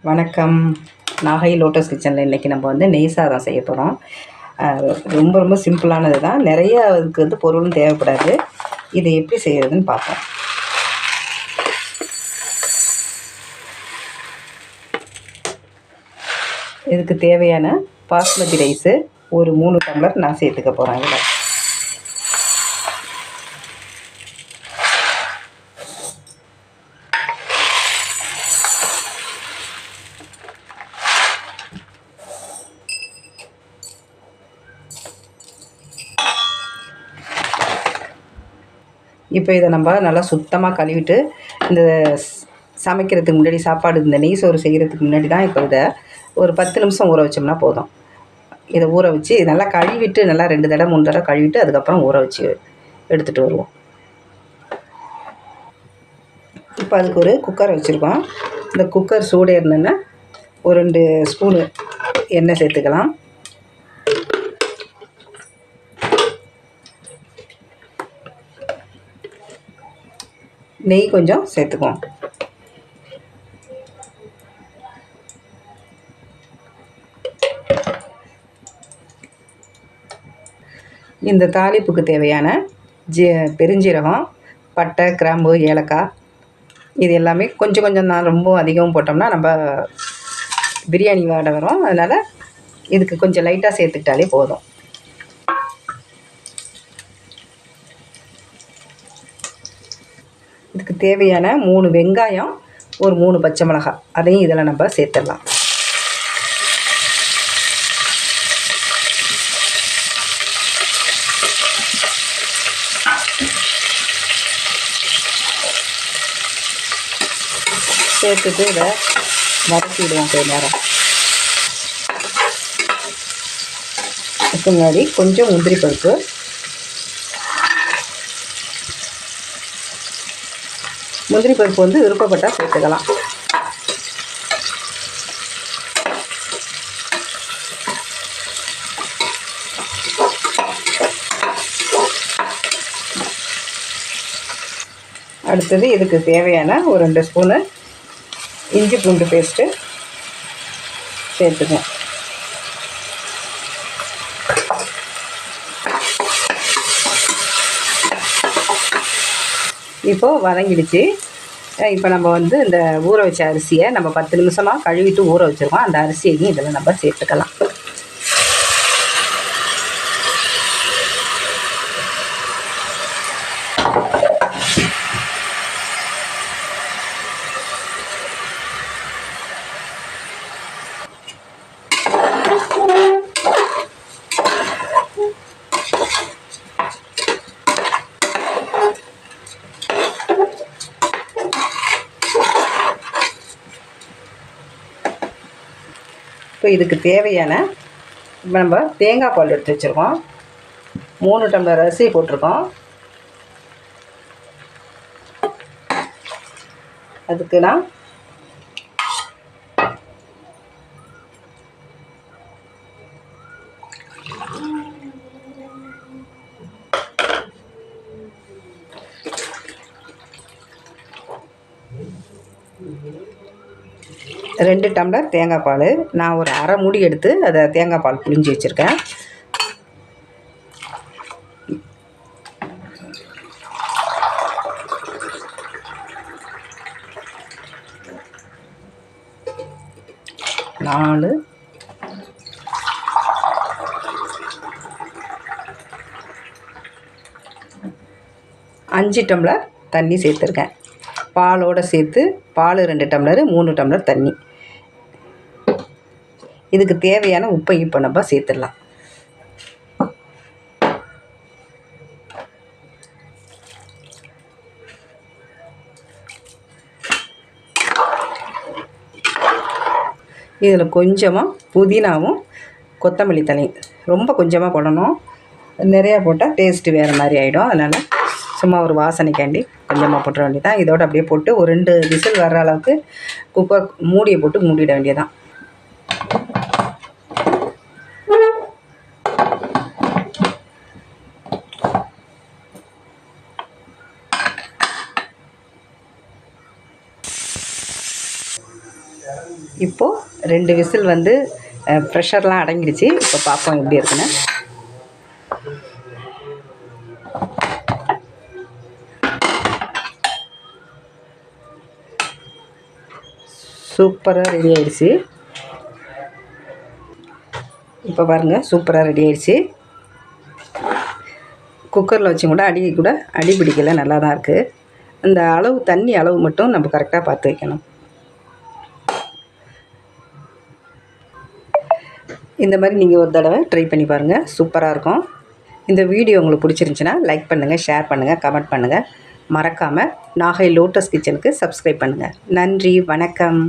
வணக்கம். நாகை லோட்டஸ் கிச்சனில் இன்றைக்கி நம்ம வந்து நெய் சாதம் செய்ய போகிறோம். ரொம்ப ரொம்ப சிம்பிளானது தான். நிறைய அதுக்கு வந்து பொருளும் தேவைப்படாது. இதை எப்படி செய்கிறதுன்னு பார்ப்போம். இதுக்கு தேவையான பாஸ்மதி ரைஸு ஒரு 3 டம்ளர் நான் சேர்த்துக்க போகிறேன். இதில் இப்போ இதை நம்ம நல்லா சுத்தமாக கழுவிட்டு இந்த சமைக்கிறதுக்கு முன்னாடி சாப்பாடு இந்த நெய் சோறு செய்கிறதுக்கு முன்னாடி தான் இப்போ இதை ஒரு 10 நிமிஷம் ஊற வச்சோம்னா போதும். இதை ஊற வச்சு நல்லா கழுவிட்டு நல்லா 2 தடவை 3 தடவை கழுவிட்டு அதுக்கப்புறம் ஊற வச்சு எடுத்துகிட்டு வருவோம். இப்போ அதுக்கு ஒரு குக்கர் வச்சுருக்கோம். இந்த குக்கர் சூடு ஏறினோன்னா ஒரு 2 ஸ்பூனு எண்ணெய் சேர்த்துக்கலாம். நெய் கொஞ்சம் சேர்த்துக்குவோம். இந்த தாளிப்புக்கு தேவையான பெருஞ்சீரகம், பட்டை, கிராம்பு, ஏலக்காய் இது எல்லாமே கொஞ்சம் கொஞ்சம் தான், ரொம்ப அதிகமாக போட்டோம்னா நம்ம பிரியாணி வாடை வரும். அதனால் இதுக்கு கொஞ்சம் லைட்டாக சேர்த்துக்கிட்டாலே போதும். இதுக்கு தேவையான 3 வெங்காயம், ஒரு 3 பச்சை மிளகாய் அதையும் இதில் நம்ம சேர்த்துடலாம். சேர்த்துட்டு இதை வதக்கிடுவோம் கொஞ்ச நேரம். அதுக்கு முன்னாடி கொஞ்சம் முந்திரி பருப்பு, வந்து விருப்பப்பட்டால் சேர்த்துக்கலாம். அடுத்தது இதுக்கு தேவையான ஒரு 2 ஸ்பூனு இஞ்சி பூண்டு பேஸ்ட்டு சேர்த்துக்கணும். இப்போது வதங்கிடுச்சு. இப்போ நம்ம வந்து இந்த ஊற வச்ச அரிசியை நம்ம 10 நிமிஷமாக கழுவிட்டு ஊற வச்சுருக்கோம். அந்த அரிசியையும் இதில் நம்ம சேர்த்துக்கலாம். இப்போ இதுக்கு தேவையான நம்ம தேங்காய் பால் எடுத்து வச்சுருக்கோம். 3 டம்ளர் அரிசி போட்டிருக்கோம். அதுக்கு நான் ரெண்டு டம்ளர் தேங்காய் பால், நான் ஒரு அரை மூடி எடுத்து அதை தேங்காய் பால் புழிஞ்சு வச்சுருக்கேன். நாலு 5 டம்ளர் தண்ணி சேர்த்துருக்கேன். பாலோடு சேர்த்து பால் 2 டம்ளரு, 3 டம்ளர் தண்ணி. இதுக்கு தேவையான உப்பை இப்போ நம்ம சேர்த்துடலாம். இதில் கொஞ்சமாக புதினாவும் கொத்தமல்லி தழையும், ரொம்ப கொஞ்சமாக போடணும். நிறையா போட்டால் டேஸ்ட்டு வேறு மாதிரி ஆகிடும். அதனால் சும்மா ஒரு வாசனைக்காண்டி கொஞ்சமாக போட்டுற வேண்டியதான். இதோடு அப்படியே போட்டு ஒரு 2 விசில் வர்ற அளவுக்கு குக்கர் மூடியை போட்டு மூடிட வேண்டியதான். இப்போது 2 விசில் வந்து ப்ரெஷர்லாம் அடங்கிடுச்சு. இப்போ பார்ப்போம் எப்படி இருக்குன்னு. சூப்பராக ரெடி ஆயிடுச்சு. இப்போ பாருங்கள், சூப்பராக ரெடி ஆயிடுச்சு. குக்கரில் வச்சு கூட அடி பிடிக்கல, நல்லா தான் இருக்குது. அந்த அளவு தண்ணி அளவு மட்டும் நம்ம கரெக்டாக பார்த்து வைக்கணும். இந்த மாதிரி நீங்கள் ஒரு தடவை ட்ரை பண்ணி பாருங்கள், சூப்பராக இருக்கும். இந்த வீடியோ உங்களுக்கு பிடிச்சிருந்துச்சின்னா லைக் பண்ணுங்கள், ஷேர் பண்ணுங்கள், கமெண்ட் பண்ணுங்கள். மறக்காமல் நாகை லோட்டஸ் கிச்சனுக்கு சப்ஸ்கிரைப் பண்ணுங்கள். நன்றி, வணக்கம்.